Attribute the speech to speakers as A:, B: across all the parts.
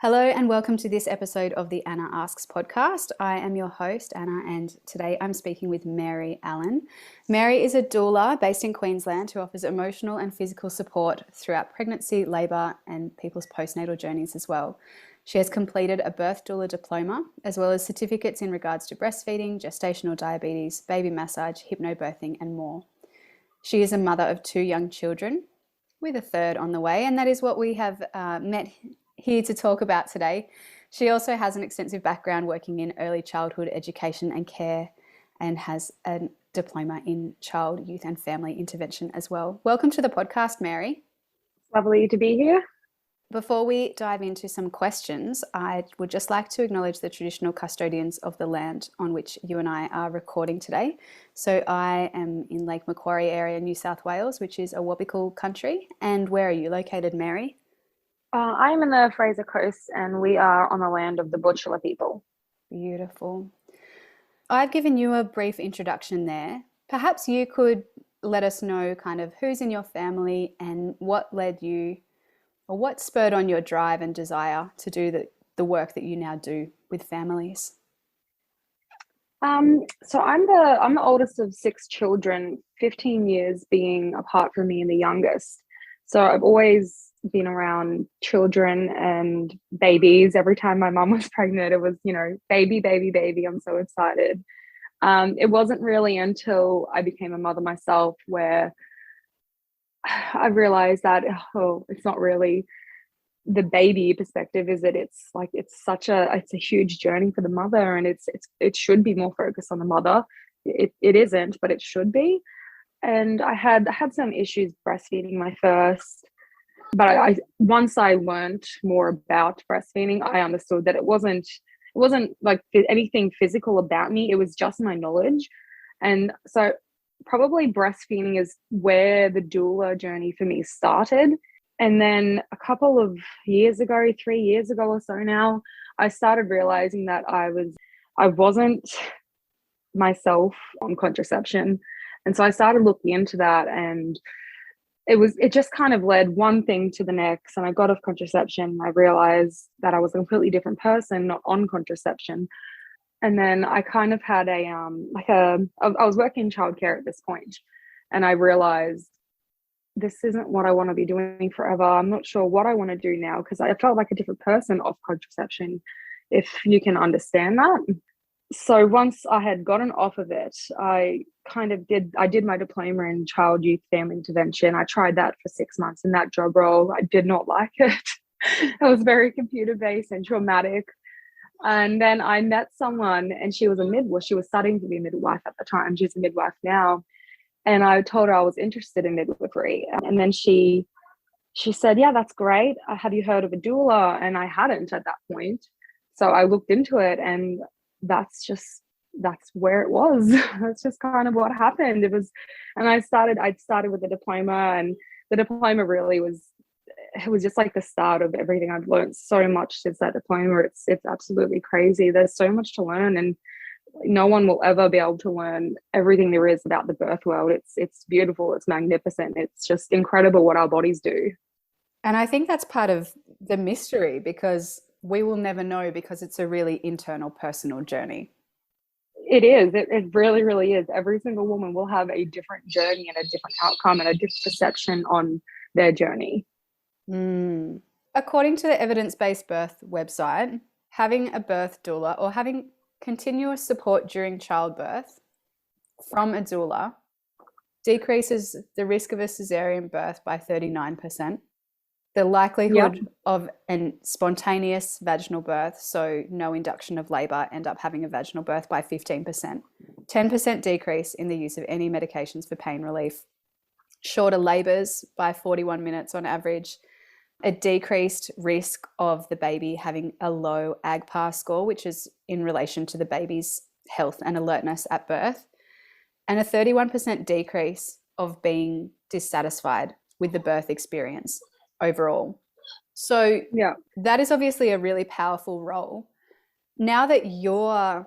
A: Hello and welcome to this episode of the Anna Asks podcast. I am your host, Anna, and today I'm speaking with Mary Allen. Mary is a doula based in Queensland who offers emotional and physical support throughout pregnancy, labour, and people's postnatal journeys as well. She has completed a birth doula diploma, as well as certificates in regards to breastfeeding, gestational diabetes, baby massage, hypnobirthing, and more. She is a mother of 2 young children, with a third on the way, and that is what we have met here to talk about today. She also has an extensive background working in early childhood education and care and has a diploma in child, youth and family intervention as well. Welcome to the podcast, Mary.
B: Lovely to be here.
A: Before we dive into some questions, I would just like to acknowledge the traditional custodians of the land on which you and I are recording today. So I am in Lake Macquarie area, New South Wales, which is a Awabakal country. And where are you located, Mary?
B: I am in the Fraser Coast and we are on the land of the Butchulla people.
A: Beautiful. I've given you a brief introduction there. Perhaps you could let us know kind of who's in your family and what led you or what spurred on your drive and desire to do the work that you now do with families.
B: So I'm the oldest of 6 children, 15 years being apart from me and the youngest. So I've always been around children and babies. Every time my mum was pregnant, it was, baby, baby, baby. I'm so excited. It wasn't really until I became a mother myself where I realized that, it's not really the baby perspective, is that it's a huge journey for the mother, and it should be more focused on the mother. It isn't, but it should be. And I had some issues breastfeeding my first, but I once I learned more about breastfeeding, I understood that it wasn't like anything physical about me. It was just my knowledge. And so probably breastfeeding is where the doula journey for me started. And then a couple of years ago, 3 years ago or so now, I started realizing that I wasn't myself on contraception. And so I started looking into that, and it just kind of led one thing to the next. And I got off contraception. I realized that I was a completely different person, not on contraception. And then I kind of had I was working in childcare at this point, and I realized this isn't what I want to be doing forever. I'm not sure what I want to do now, because I felt like a different person off contraception, if you can understand that. So once I had gotten off of it, I did my diploma in child, youth, family intervention. I tried that for 6 months in that job role. I did not like it. It was very computer based and traumatic. And then I met someone, and she was a midwife. She was studying to be a midwife at the time. She's a midwife now. And I told her I was interested in midwifery. And then she said, yeah, that's great. Have you heard of a doula? And I hadn't at that point. So I looked into it, and that's where it was. That's just kind of what happened. I'd started with the diploma, and the diploma really was just like the start of everything. I've learned so much since that diploma. It's absolutely crazy. There's so much to learn, and no one will ever be able to learn everything there is about the birth world. It's beautiful. It's magnificent. It's just incredible what our bodies do.
A: And I think that's part of the mystery, because we will never know, because it's a really internal, personal journey.
B: It is. It really, really is. Every single woman will have a different journey and a different outcome and a different perception on their journey.
A: According to the Evidence-Based Birth website, having a birth doula or having continuous support during childbirth from a doula decreases the risk of a cesarean birth by 39%. The likelihood of a spontaneous vaginal birth, so no induction of labour, end up having a vaginal birth by 15%. 10% decrease in the use of any medications for pain relief. Shorter labours by 41 minutes on average. A decreased risk of the baby having a low AGPAR score, which is in relation to the baby's health and alertness at birth. And a 31% decrease of being dissatisfied with the birth experience overall. So that is obviously a really powerful role. Now that you're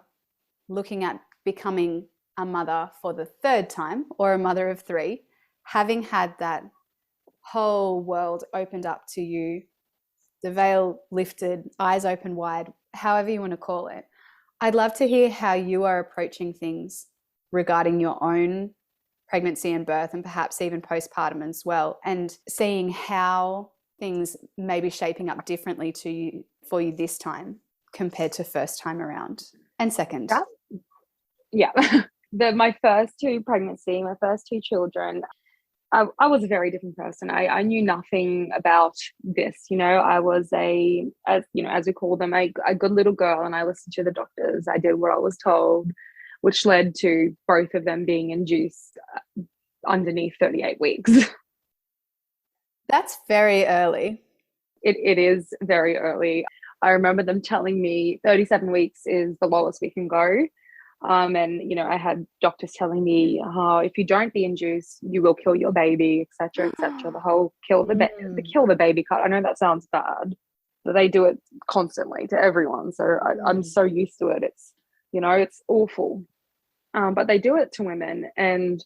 A: looking at becoming a mother for the 3rd time, or a mother of 3, having had that whole world opened up to you the veil lifted, eyes open wide, however you want to call it. I'd love to hear how you are approaching things regarding your own pregnancy and birth, and perhaps even postpartum as well, and seeing how things may be shaping up differently for you this time compared to first time around and second.
B: Yeah. My first two children, I was a very different person. I knew nothing about this. I was as we call them, a good little girl, and I listened to the doctors. I did what I was told, which led to both of them being induced underneath 38 weeks.
A: That's very early.
B: It is very early. I remember them telling me 37 weeks is the lowest we can go. And I had doctors telling me, if you don't be induced, you will kill your baby, etc., etc. The whole kill the baby cut. I know that sounds bad, but they do it constantly to everyone. So I'm so used to it. It's it's awful, but they do it to women. And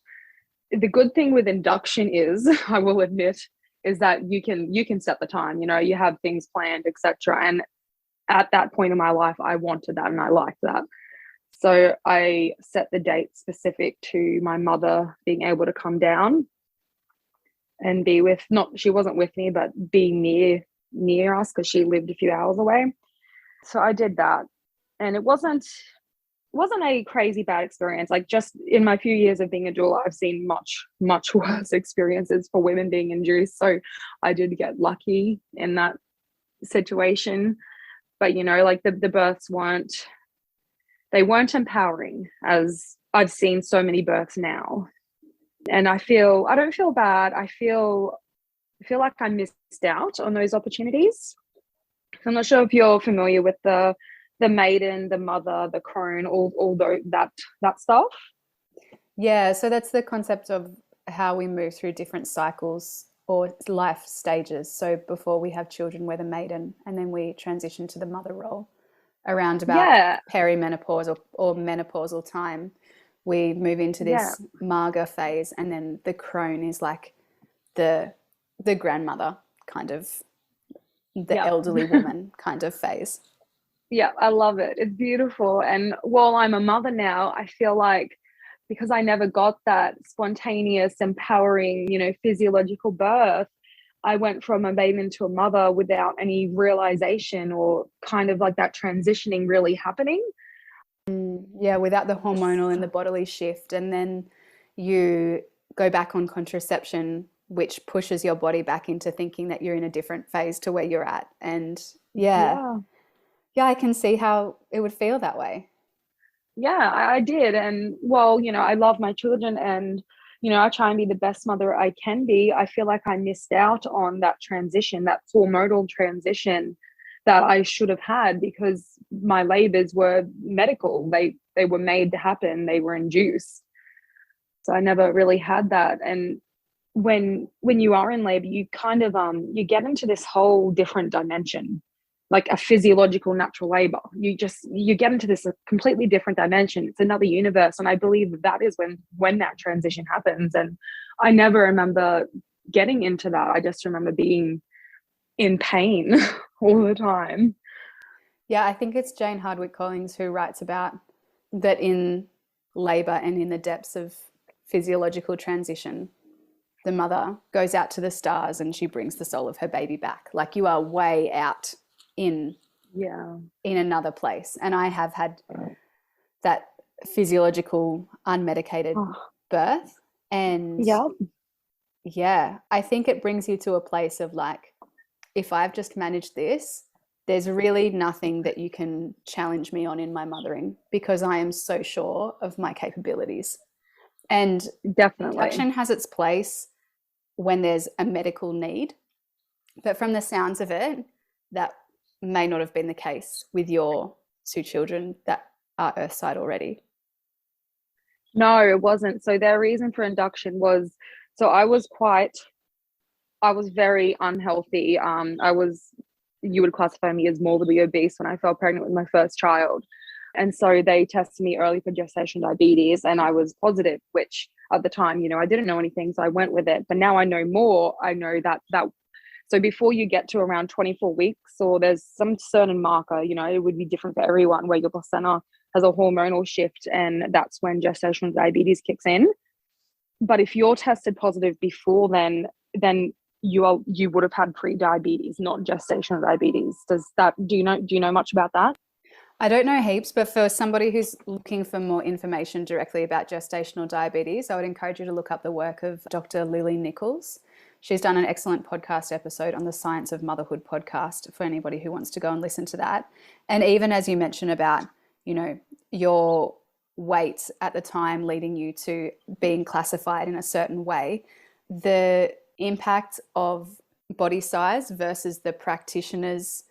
B: the good thing with induction is, I will admit, is that you can set the time. You have things planned, etc. And at that point in my life, I wanted that and I liked that. So I set the date specific to my mother being able to come down and be with, she wasn't with me, but being near us, because she lived a few hours away. So I did that. And it wasn't a crazy bad experience. Like, just in my few years of being a doula, I've seen much, much worse experiences for women being induced. So I did get lucky in that situation. But, like the births weren't empowering, as I've seen so many births now. And I don't feel bad. I feel like I missed out on those opportunities. I'm not sure if you're familiar with the maiden, the mother, the crone, all that stuff.
A: Yeah, so that's the concept of how we move through different cycles or life stages. So before we have children, we're the maiden, and then we transition to the mother role. Around about perimenopause or menopausal time, we move into this Marga phase, and then the crone is like the grandmother, kind of the elderly woman kind of phase.
B: Yeah, I love it. It's beautiful. And while I'm a mother now, I feel like, because I never got that spontaneous, empowering, physiological birth, I went from a maiden to a mother without any realization, or kind of like that transitioning really happening.
A: Yeah, without the hormonal and the bodily shift. And then you go back on contraception, which pushes your body back into thinking that you're in a different phase to where you're at. And yeah, I can see how it would feel that way.
B: Yeah, I did. And I love my children, and I try and be the best mother I can be. I feel like I missed out on that transition, that hormonal transition that I should have had, because my labors were medical. They were made to happen. They were induced. So I never really had that. And when you are in labor, you kind of you get into this whole different dimension, like a physiological natural labor. You get into this completely different dimension. It's another universe. And I believe that is when that transition happens. And I never remember getting into that. I just remember being in pain all the time.
A: Yeah, I think it's Jane Hardwicke Collins who writes about that in labor and in the depths of physiological transition, the mother goes out to the stars and she brings the soul of her baby back. Like, you are way out in another place. And I have had that physiological unmedicated birth, and I think it brings you to a place of like, if I've just managed this, there's really nothing that you can challenge me on in my mothering, because I am so sure of my capabilities. And
B: definitely,
A: induction has its place when there's a medical need, but from the sounds of it, that may not have been the case with your two children that are earthside already.
B: No, it wasn't. So their reason for induction was, so I was very unhealthy. You would classify me as morbidly obese when I fell pregnant with my first child. And so they tested me early for gestational diabetes, and I was positive, which at the time, I didn't know anything. So I went with it. But now I know more. I know that So before you get to around 24 weeks, or there's some certain marker, you know, it would be different for everyone, where your placenta has a hormonal shift, and that's when gestational diabetes kicks in. But if you're tested positive before then you would have had pre-diabetes, not gestational diabetes. Do you know much about that?
A: I don't know heaps, but for somebody who's looking for more information directly about gestational diabetes, I would encourage you to look up the work of Dr. Lily Nichols. She's done an excellent podcast episode on the Science of Motherhood podcast for anybody who wants to go and listen to that. And even as you mentioned about, you know, your weight at the time leading you to being classified in a certain way, the impact of body size versus the practitioner's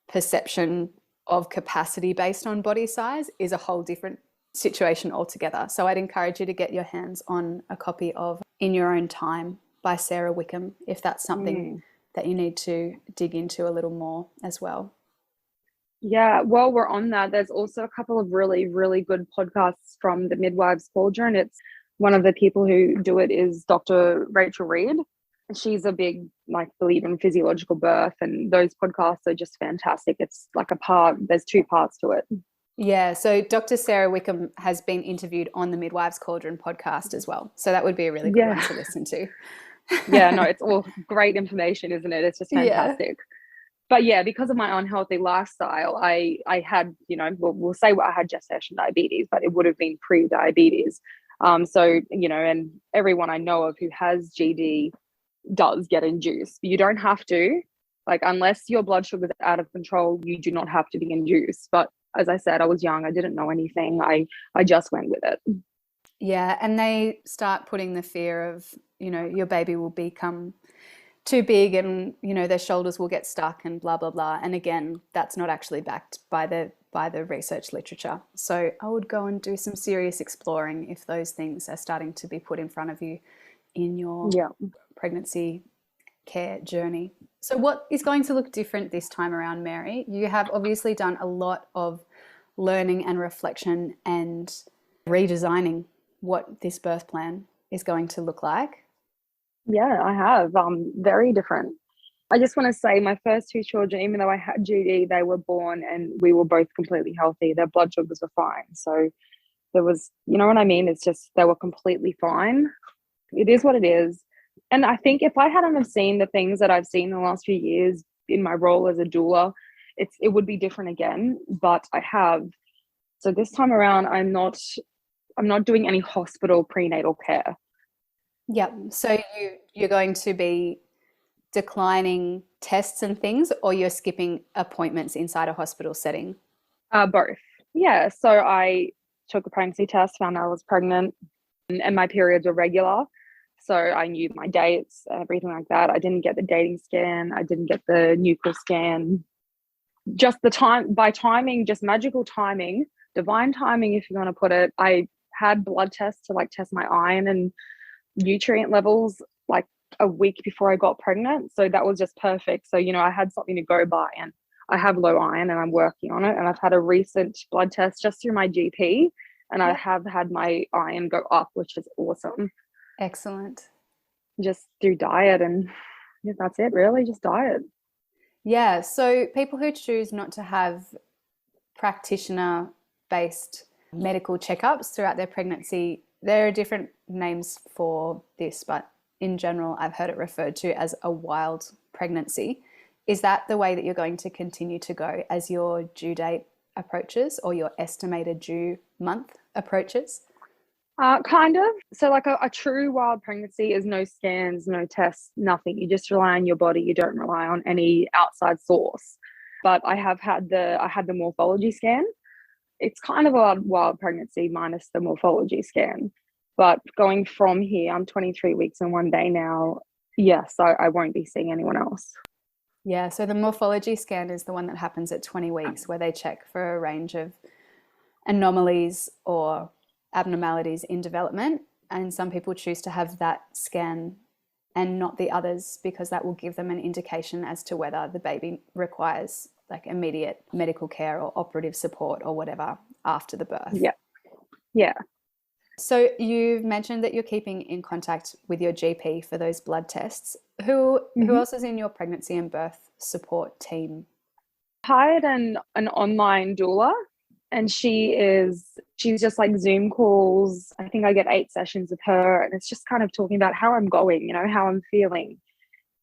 A: perception of capacity based on body size is a whole different situation altogether. So I'd encourage you to get your hands on a copy of In Your Own Time by Sarah Wickham, if that's something that you need to dig into a little more as well.
B: Yeah, while we're on that, there's also a couple of really, really good podcasts from the Midwives Cauldron. It's one of the people who do it is Dr. Rachel Reed. She's a big believer in physiological birth, and those podcasts are just fantastic. It's there's two parts to it.
A: Yeah, so Dr. Sarah Wickham has been interviewed on the Midwives Cauldron podcast as well. So that would be a really good one to listen to.
B: Yeah, no, it's all great information, isn't it? It's just fantastic. Yeah. But yeah, because of my unhealthy lifestyle, I had, you know, we'll say I had gestational diabetes, but it would have been pre-diabetes. So, you know, and everyone I know of who has GD does get induced. You don't have to, unless your blood sugar is out of control, you do not have to be induced. But as I said, I was young. I didn't know anything. I just went with it.
A: Yeah. And they start putting the fear of, you know, your baby will become too big and, you know, their shoulders will get stuck and blah, blah, blah. And again, that's not actually backed by the research literature. So I would go and do some serious exploring if those things are starting to be put in front of you in your pregnancy care journey. So what is going to look different this time around, Mary? You have obviously done a lot of learning and reflection and redesigning what this birth plan is going to look like.
B: Yeah, I have. Very different. I just want to say my first two children, even though I had GD, they were born and we were both completely healthy. Their blood sugars were fine. So there was, you know what I mean? It's just they were completely fine. It is what it is. And I think if I hadn't have seen the things that I've seen in the last few years in my role as a doula, it would be different again. But I have. So this time around, I'm not doing any hospital prenatal care.
A: Yep. So you're going to be declining tests and things, or you're skipping appointments inside a hospital setting?
B: Both. Yeah. So I took a pregnancy test, found out I was pregnant, and my periods were regular. So I knew my dates, everything like that. I didn't get the dating scan. I didn't get the nuchal scan. Just the time, by timing, just magical timing, divine timing, if you want to put it. I had blood tests to test my iron and nutrient levels a week before I got pregnant. So that was just perfect. So, you know, I had something to go by, and I have low iron and I'm working on it. And I've had a recent blood test just through my GP, and I have had my iron go up, which is awesome.
A: Excellent.
B: Just through diet, and that's it really, just diet.
A: Yeah. So people who choose not to have practitioner-based medical checkups throughout their pregnancy, there are different names for this, but in general, I've heard it referred to as a wild pregnancy. Is that the way that you're going to continue to go as your due date approaches, or your estimated due month approaches?
B: Kind of. So a true wild pregnancy is no scans, no tests, nothing. You just rely on your body. You don't rely on any outside source. But I had the morphology scan. It's kind of a wild pregnancy minus the morphology scan. But going from here, I'm 23 weeks and 1 day now. Yes, I won't be seeing anyone else.
A: Yeah, so the morphology scan is the one that happens at 20 weeks, where they check for a range of anomalies or abnormalities in development. And some people choose to have that scan and not the others, because that will give them an indication as to whether the baby requires immediate medical care or operative support or whatever after the birth.
B: Yeah. So
A: you've mentioned that you're keeping in contact with your GP for those blood tests. Who else is in your pregnancy and birth support team?
B: Hired an online doula, and she's just like Zoom calls. I think I get 8 sessions with her, and it's just kind of talking about how I'm going, how I'm feeling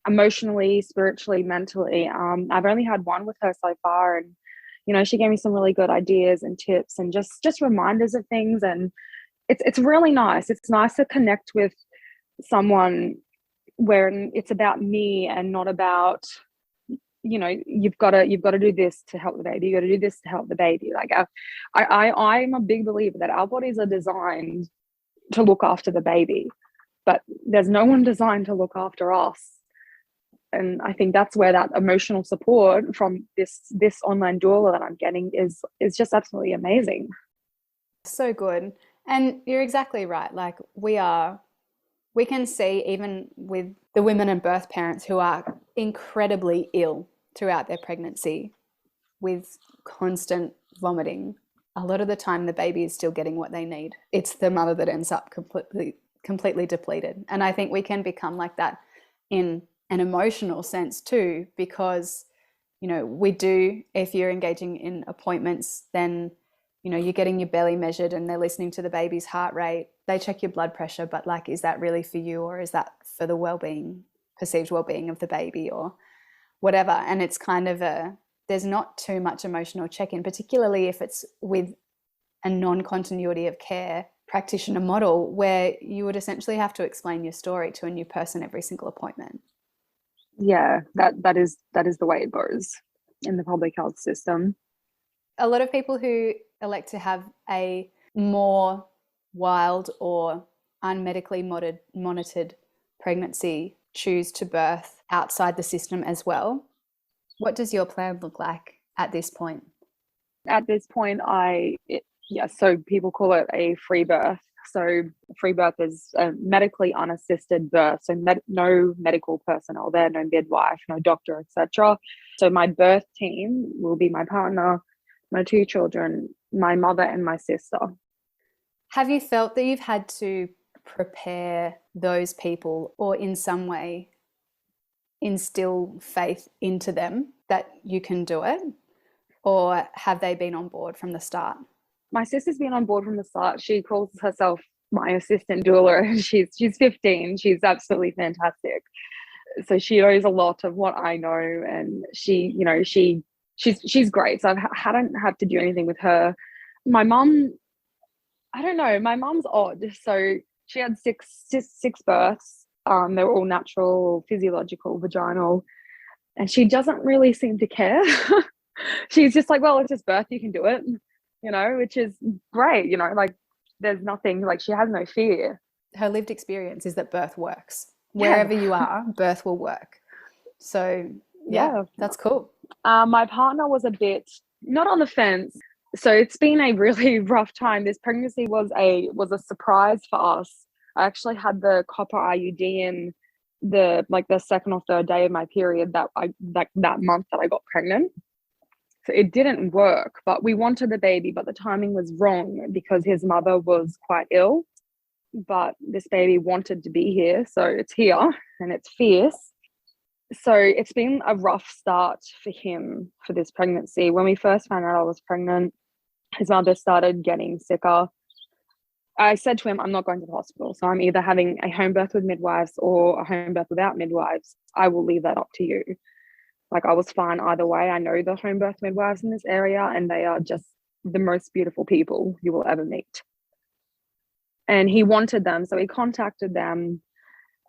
B: emotionally, spiritually, mentally. I've only had one with her so far, and she gave me some really good ideas and tips and just reminders of things, and it's really nice. It's nice to connect with someone where it's about me and not about you've got to do this to help the baby, you got to do this to help the baby. Like I'm a big believer that our bodies are designed to look after the baby, but there's no one designed to look after us. And I think that's where that emotional support from this online doula that I'm getting is just absolutely amazing.
A: So good. And you're exactly right. Like we can see, even with the women and birth parents who are incredibly ill throughout their pregnancy with constant vomiting, a lot of the time the baby is still getting what they need. It's the mother that ends up completely depleted. And I think we can become like that in an emotional sense too, because we do, if you're engaging in appointments, then you're getting your belly measured and they're listening to the baby's heart rate. They check your blood pressure, but like, is that really for you, or is that for the perceived well-being of the baby or whatever? And it's kind of there's not too much emotional check-in, particularly if it's with a non-continuity of care practitioner model where you would essentially have to explain your story to a new person every single appointment.
B: Yeah, that is the way it goes in the public health system.
A: A lot of people who elect to have a more wild or unmedically monitored pregnancy choose to birth outside the system as well. What does your plan look like at this point?
B: At this point, so people call it a free birth. So free birth is a medically unassisted birth. So no medical personnel there, no midwife, no doctor, etc. So my birth team will be my partner, my 2 children, my mother and my sister.
A: Have you felt that you've had to prepare those people or in some way instill faith into them that you can do it? Or have they been on board from the start?
B: My sister's been on board from the start. She calls herself my assistant doula. She's 15. She's absolutely fantastic. So she knows a lot of what I know, and she's great. So I hadn't had to do anything with her. My mum, I don't know. My mum's odd. So she had six births. They were all natural, physiological, vaginal, and she doesn't really seem to care. She's just like, well, it's just birth. You can do it. Which is great, like there's nothing, like she has no fear.
A: Her lived experience is that birth works. Wherever you are, birth will work. So yeah, that's cool.
B: My partner was a bit not on the fence. So it's been a really rough time. This pregnancy was a surprise for us. I actually had the copper IUD in the second or third day of my period that month that I got pregnant. So it didn't work, but we wanted the baby, but the timing was wrong because his mother was quite ill. But this baby wanted to be here, so it's here and it's fierce. So it's been a rough start for him for this pregnancy. When we first found out I was pregnant, his mother started getting sicker. I said to him, I'm not going to the hospital. So I'm either having a home birth with midwives or a home birth without midwives. I will leave that up to you. Like, I was fine either way. I know the home birth midwives in this area, and they are just the most beautiful people you will ever meet. And he wanted them, so he contacted them,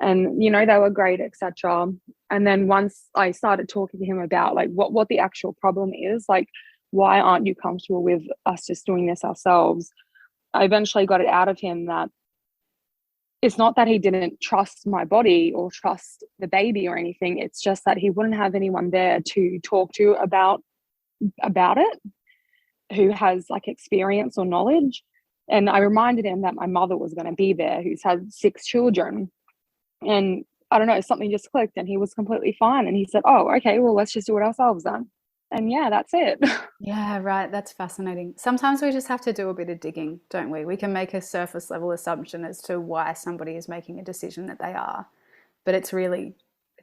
B: and they were great, etc. And then once I started talking to him about like what the actual problem is, like, why aren't you comfortable with us just doing this ourselves? I eventually got it out of him that it's not that he didn't trust my body or trust the baby or anything. It's just that he wouldn't have anyone there to talk to about it who has like experience or knowledge. And I reminded him that my mother was going to be there, who's had 6 children. And I don't know, something just clicked and he was completely fine. And he said, oh, okay, well, let's just do it ourselves then. And yeah, that's it.
A: Yeah, right. That's fascinating. Sometimes we just have to do a bit of digging, don't we? We can make a surface level assumption as to why somebody is making a decision that they are, but it's really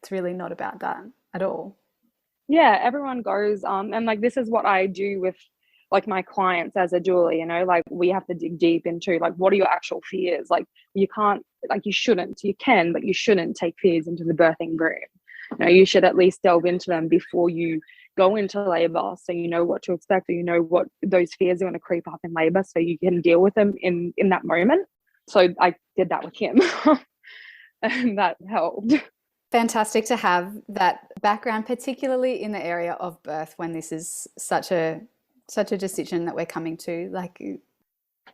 A: it's really not about that at all.
B: Yeah, everyone goes and like this is what I do with like my clients as a doula, you know, like we have to dig deep into like what are your actual fears. Like you can't, like you shouldn't, you can, but you shouldn't take fears into the birthing room. You know, you should at least delve into them before you go into labor, so you know what to expect, or you know what those fears are going to creep up in labor, so you can deal with them in that moment. So I did that with him and that helped.
A: Fantastic to have that background, particularly in the area of birth, when this is such a decision that we're coming to. Like,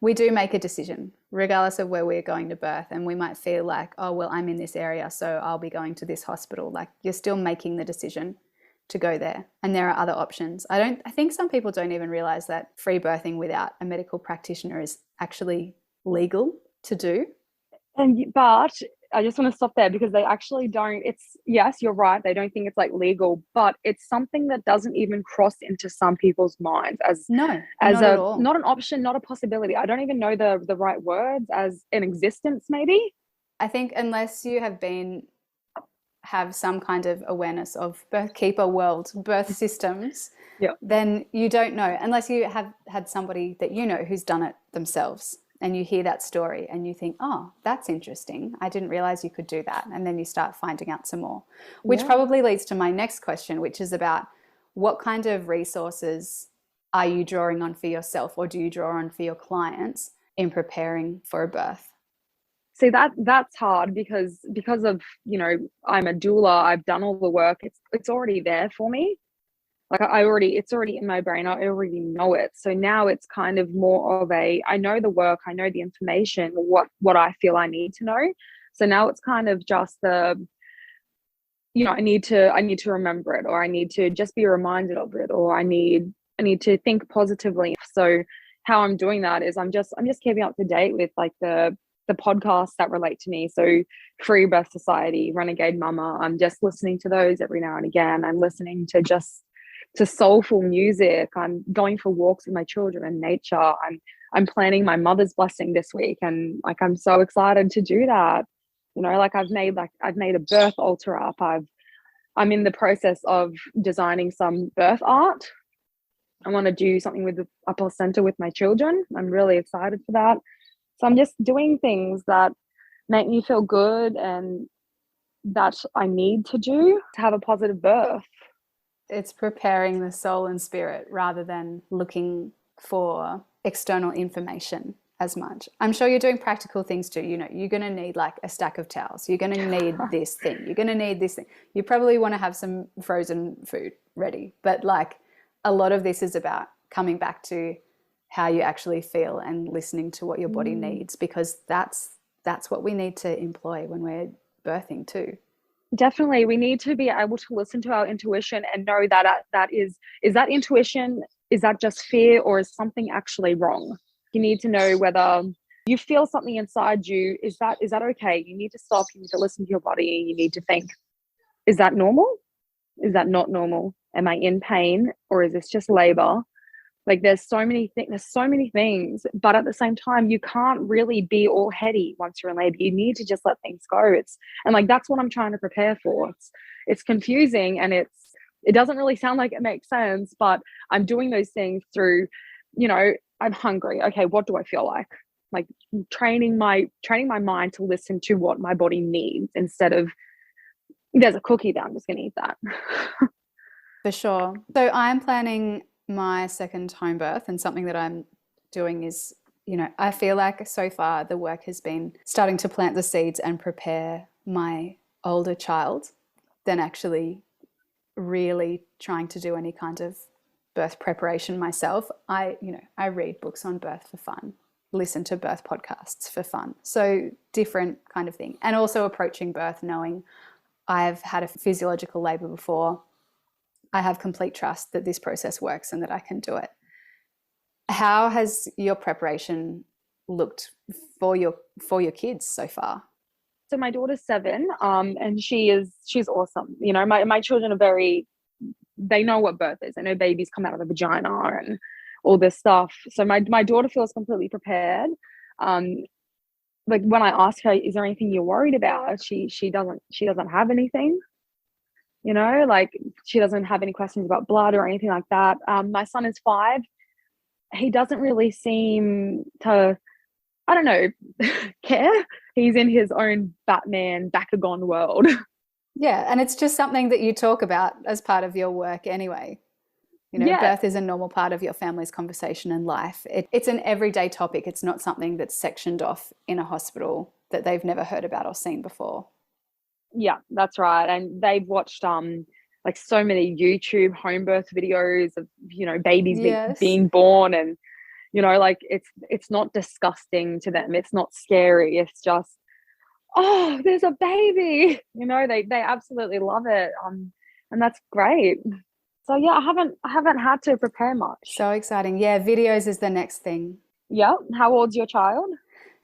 A: we do make a decision regardless of where we're going to birth, and we might feel like, oh well, I'm in this area, so I'll be going to this hospital. Like, you're still making the decision to go there, and there are other options. I think some people don't even realize that free birthing without a medical practitioner is actually legal to do.
B: But I just want to stop there because they actually don't. It's, yes, you're right, they don't think it's like legal, but it's something that doesn't even cross into some people's minds as
A: not at all.
B: Not an option, not a possibility. I don't even know the right words, as an existence maybe.
A: I think unless you have some kind of awareness of birth keeper world birth systems, then you don't know, unless you have had somebody that you know who's done it themselves. And you hear that story and you think, oh, that's interesting. I didn't realize you could do that. And then you start finding out some more, which probably leads to my next question, which is about what kind of resources are you drawing on for yourself, or do you draw on for your clients in preparing for a birth?
B: See, that's hard because of, you know, I'm a doula, I've done all the work. It's already there for me. Like it's already in my brain. I already know it. So now it's kind of more of I know the work, I know the information, what I feel I need to know. So now it's kind of just you know, I need to remember it, or I need to just be reminded of it, or I need to think positively. So how I'm doing that is I'm just keeping up to date with like the podcasts that relate to me. So Freebirth Society, Renegade Mama, I'm just listening to those every now and again. I'm listening to soulful music. I'm going for walks with my children in nature. I'm planning my mother's blessing this week, and like I'm so excited to do that. You know, like I've made a birth altar up. I'm in the process of designing some birth art. I want to do something with a placenta with my children. I'm really excited for that. So I'm just doing things that make me feel good and that I need to do to have a positive birth.
A: It's preparing the soul and spirit rather than looking for external information as much. I'm sure you're doing practical things too. You know, you're going to need like a stack of towels. You're going to need this thing. You're going to need this thing. You probably want to have some frozen food ready. But like a lot of this is about coming back to how you actually feel and listening to what your body needs, because that's what we need to employ when we're birthing too.
B: Definitely. We need to be able to listen to our intuition and know that is that intuition, is that just fear, or is something actually wrong? You need to know whether you feel something inside you. Is that okay? You need to stop. You need to listen to your body. You need to think, is that normal? Is that not normal? Am I in pain, or is this just labor? Like there's so many things, but at the same time, you can't really be all heady once you're in labor. You need to just let things go. And like that's what I'm trying to prepare for. It's confusing, and it doesn't really sound like it makes sense, but I'm doing those things through, you know, I'm hungry. Okay, what do I feel like? Like training my mind to listen to what my body needs, instead of there's a cookie there, I'm just gonna eat that.
A: For sure. So I'm planning my second home birth, and something that I'm doing is, you know, I feel like so far the work has been starting to plant the seeds and prepare my older child than actually really trying to do any kind of birth preparation myself. I read books on birth for fun, listen to birth podcasts for fun. So different kind of thing. And also approaching birth knowing I've had a physiological labor before. I have complete trust that this process works and that I can do it. How has your preparation looked for your kids so far?
B: So my daughter's 7, and she's awesome. You know, my children are they know what birth is. They know babies come out of the vagina and all this stuff. So my daughter feels completely prepared. Like when I ask her, is there anything you're worried about? She doesn't have anything. you know, like she doesn't have any questions about blood or anything like that. My son is 5. He doesn't really seem to, I don't know, care. He's in his own Batman Bakugan world.
A: Yeah, and it's just something that you talk about as part of your work anyway. You know,
B: Yeah,
A: birth is a normal part of your family's conversation and life. It's an everyday topic. It's not something that's sectioned off in a hospital that they've never heard about or seen before.
B: yeah, that's right. And they've watched like so many YouTube home birth videos of, you know, babies
A: Yes.
B: being born, and you know, like it's not disgusting to them. It's not scary. It's just, oh, there's a baby. You know, they absolutely love it. And that's great. So yeah, I haven't had to prepare much.
A: So exciting. Yeah, videos is the next thing.
B: Yeah. How old's your child?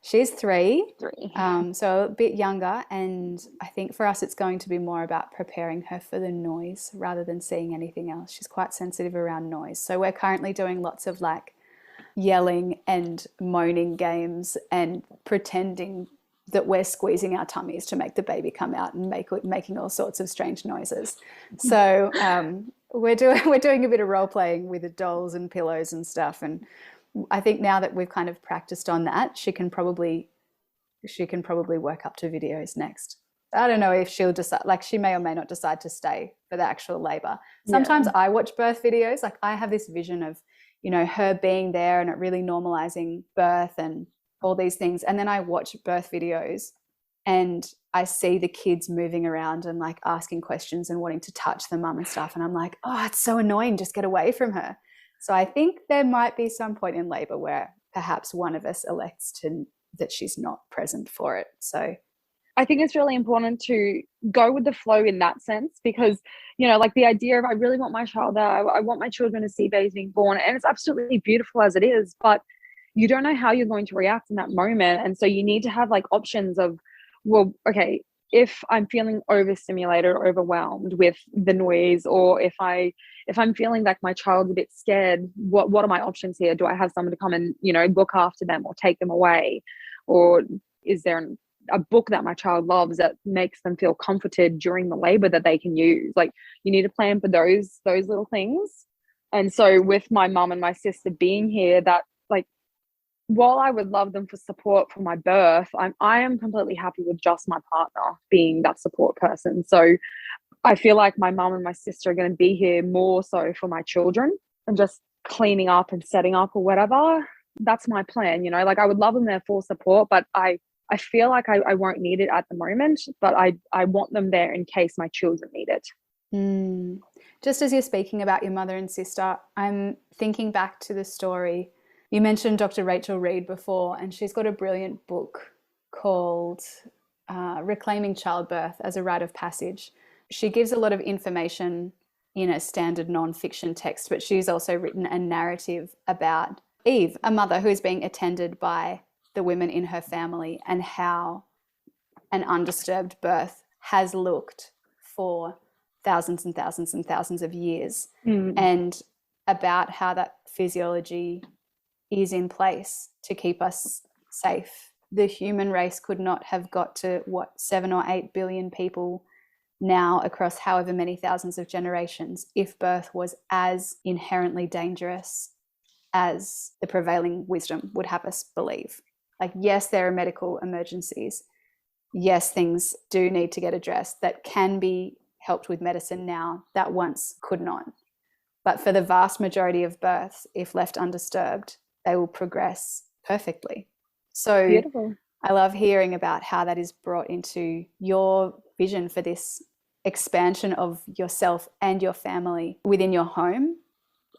A: She's 3,
B: 3.
A: so a bit younger, and I think for us it's going to be more about preparing her for the noise rather than seeing anything else. She's quite sensitive around noise. So we're currently doing lots of like yelling and moaning games and pretending that we're squeezing our tummies to make the baby come out and making all sorts of strange noises. So we're doing a bit of role playing with the dolls and pillows and stuff, and I think now that we've kind of practiced on that, she can probably work up to videos next. I don't know if she'll decide, like she may or may not decide to stay for the actual labor. Sometimes
B: Yeah.
A: I watch birth videos, like I have this vision of, you know, her being there and it really normalizing birth and all these things. And then I watch birth videos and I see the kids moving around and like asking questions and wanting to touch the mum and stuff. And I'm like, oh, it's so annoying. Just get away from her. So I think there might be some point in labor where perhaps one of us elects that she's not present for it. So
B: I think it's really important to go with the flow in that sense, because, you know, like the idea of I really want my child there, I want my children to see babies being born, and it's absolutely beautiful as it is, but you don't know how you're going to react in that moment. And so you need to have like options of, well, okay, if I'm feeling overstimulated or overwhelmed with the noise, or if I'm feeling like my child's a bit scared, what are my options here? Do I have someone to come and, you know, look after them or take them away? Or is there a book that my child loves that makes them feel comforted during the labor that they can use? Like, you need to plan for those little things. And so with my mum and my sister being here, that like, while I would love them for support for my birth, I am completely happy with just my partner being that support person. So I feel like my mum and my sister are going to be here more so for my children and just cleaning up and setting up or whatever. That's my plan, you know, like I would love them there for support, but I feel like I won't need it at the moment, but I want them there in case my children need it.
A: Just as you're speaking about your mother and sister, I'm thinking back to the story. You mentioned Dr. Rachel Reed before, and she's got a brilliant book called Reclaiming Childbirth as a Rite of Passage. She gives a lot of information in a standard non-fiction text, but she's also written a narrative about Eve, a mother who is being attended by the women in her family, and how an undisturbed birth has looked for thousands and thousands and thousands of years, and about how that physiology is in place to keep us safe. The human race could not have got to 7 or 8 billion people now across however many thousands of generations if birth was as inherently dangerous as the prevailing wisdom would have us believe. Like, yes, there are medical emergencies. Yes, things do need to get addressed that can be helped with medicine now that once could not. But for the vast majority of births, if left undisturbed, they will progress perfectly. So
B: Beautiful.
A: I love hearing about how that is brought into your vision for this expansion of yourself and your family within your home,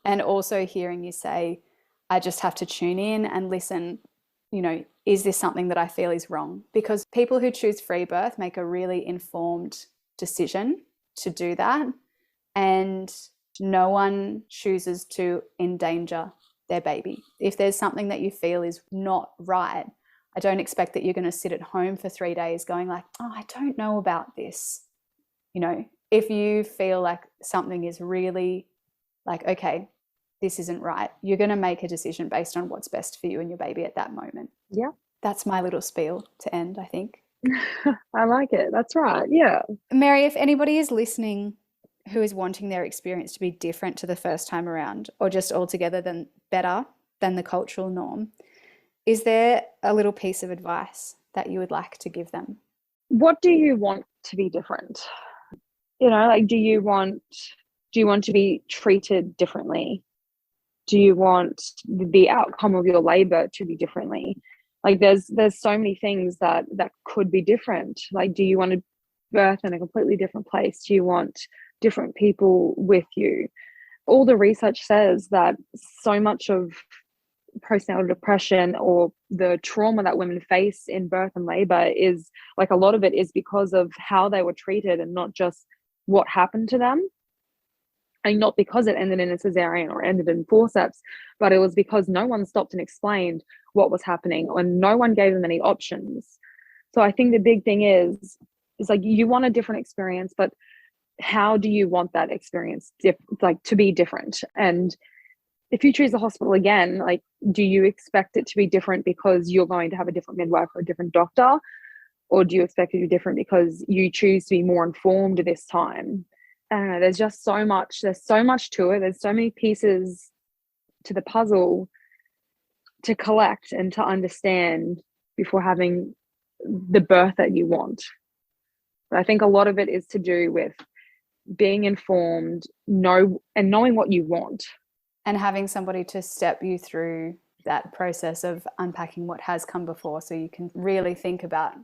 A: and also hearing you say, I just have to tune in and listen, you know, is this something that I feel is wrong? Because people who choose free birth make a really informed decision to do that, and no one chooses to endanger their baby. If there's something that you feel is not right, I don't expect that you're going to sit at home for 3 days going like, oh, I don't know about this. You know, if you feel like something is really like, okay, this isn't right, you're going to make a decision based on what's best for you and your baby at that moment.
B: Yeah.
A: That's my little spiel to end, I think.
B: I like it. That's right. Yeah.
A: Mary, if anybody is listening who is wanting their experience to be different to the first time around, or just altogether better than the cultural norm, is there a little piece of advice that you would like to give them?
B: What do you want to be different? Like, do you want to be treated differently? Do you want the outcome of your labor to be differently? Like, there's so many things that could be different. Like, do you want to birth in a completely different place? Do you want different people with you? All the research says that so much of postnatal depression, or the trauma that women face in birth and labor, is like, a lot of it is because of how they were treated, and not just what happened to them. And not because it ended in a cesarean or ended in forceps, but it was because no one stopped and explained what was happening, or no one gave them any options. So I think the big thing is like, you want a different experience, but how do you want that experience to be different? And if you choose the hospital again, like, do you expect it to be different because you're going to have a different midwife or a different doctor? Or do you expect it to be different because you choose to be more informed this time? I don't know, there's so much to it. There's so many pieces to the puzzle to collect and to understand before having the birth that you want. But I think a lot of it is to do with being informed, knowing what you want.
A: And having somebody to step you through that process of unpacking what has come before, so you can really think about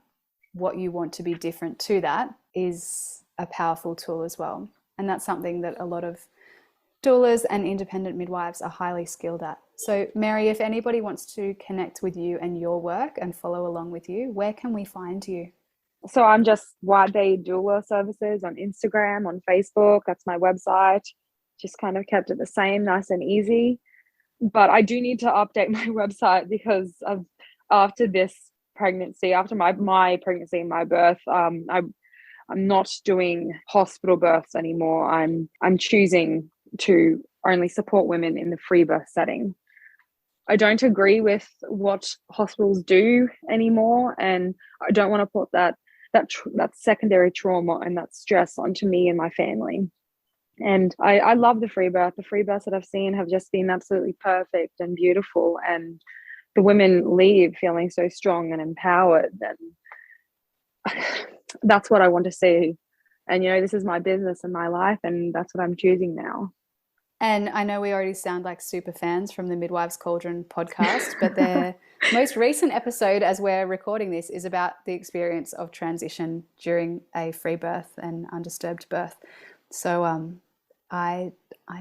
A: what you want to be different to, that is a powerful tool as well. And that's something that a lot of doulas and independent midwives are highly skilled at. So Mary, if anybody wants to connect with you and your work and follow along with you, where can we find you?
B: So I'm just White Day Doula Services on Instagram, on Facebook. That's my website. Just kind of kept it the same, nice and easy. But I do need to update my website because after this pregnancy, after my pregnancy and my birth, I'm not doing hospital births anymore. I'm choosing to only support women in the Freebirth setting. I don't agree with what hospitals do anymore, and I don't want to put that secondary trauma and that stress onto me and my family. And I love the Freebirth. The Freebirths that I've seen have just been absolutely perfect and beautiful, and the women leave feeling so strong and empowered, and that's what I want to see. And this is my business and my life, and that's what I'm choosing now.
A: And I know we already sound like super fans from the Midwives Cauldron podcast, but their most recent episode, as we're recording this, is about the experience of transition during a free birth and undisturbed birth. So I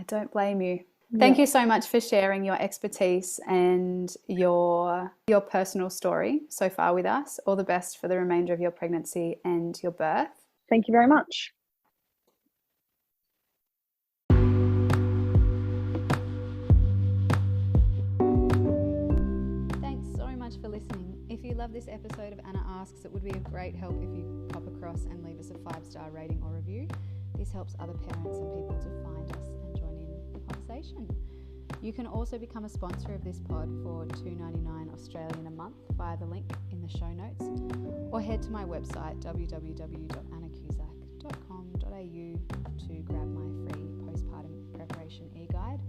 A: don't blame you. Thank you so much for sharing your expertise and your personal story so far with us. All the best for the remainder of your pregnancy and your birth.
B: Thank you very much.
A: Thanks so much for listening. If you love this episode of Anna Asks, it would be a great help if you pop across and leave us a 5-star rating or review. This helps other parents and people to find us and join in the conversation. You can also become a sponsor of this pod for $2.99 Australian a month via the link in the show notes, or head to my website www.annacusack.com.au to grab my free postpartum preparation e-guide,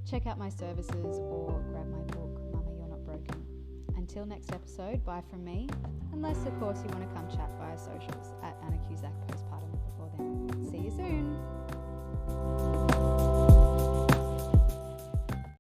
A: check out my services, or grab my book, Mama You're Not Broken. Until next episode, bye from me, unless of course you want to come chat via socials at Anna Cusack Postpartum before then. See you soon.